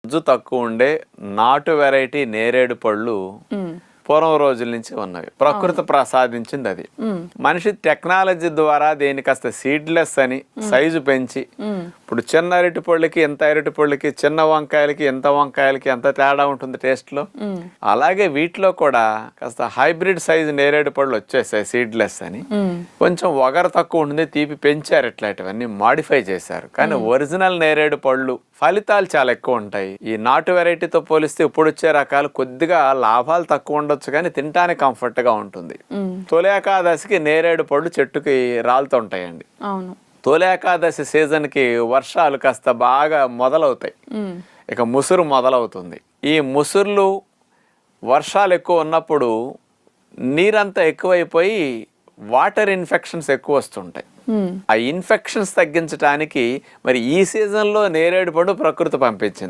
రుజు తక్కువ ఉండే నాటు వెరైటీ నేరేడు పళ్ళు పూర్వం రోజుల నుంచి ఉన్నవి. ప్రకృతి ప్రసాదించింది అది. మనిషి టెక్నాలజీ ద్వారా దేని కాస్త సీడ్లెస్ అని సైజు పెంచి ఇప్పుడు చిన్న అరటి పళ్ళకి ఎంత అరటి పళ్ళకి, చిన్న వంకాయలకి ఎంత వంకాయలకి ఎంత తేడా ఉంటుంది టేస్ట్ లో. అలాగే వీటిలో కూడా కాస్త హైబ్రిడ్ సైజు నేరేడు పళ్ళు వచ్చేసాయి సీడ్లెస్ అని. కొంచెం వగరు తక్కువ ఉంటుంది, తీపి పెంచారు, ఇట్లాంటివన్నీ మాడిఫై చేశారు. కానీ ఒరిజినల్ నేరేడు పళ్ళు ఫలితాలు చాలా ఎక్కువ ఉంటాయి. ఈ నాటు వెరైటీతో పోలిస్తే ఇప్పుడు వచ్చే రకాలు కొద్దిగా లాభాలు తక్కువ ఉండొచ్చు కానీ తినడానికి కంఫర్ట్ గా ఉంటుంది. తొలి ఏకాదశికి నేరేడు పళ్ళు చెట్టుకి రాలుతుంటాయండి. తొలి ఏకాదశి సీజన్ కి వర్షాలు కాస్త బాగా మొదలవుతాయి. ఇక ముసురు మొదలవుతుంది. ఈ ముసుర్లు వర్షాలు ఎక్కువ ఉన్నప్పుడు నీరంతా ఎక్కువైపోయి వాటర్ ఇన్ఫెక్షన్స్ ఎక్కువ వస్తుంటాయి. ఆ ఇన్ఫెక్షన్స్ తగ్గించడానికి మరి ఈ సీజన్లో నేరేడు పళ్ళు ప్రకృతి పంపించింది.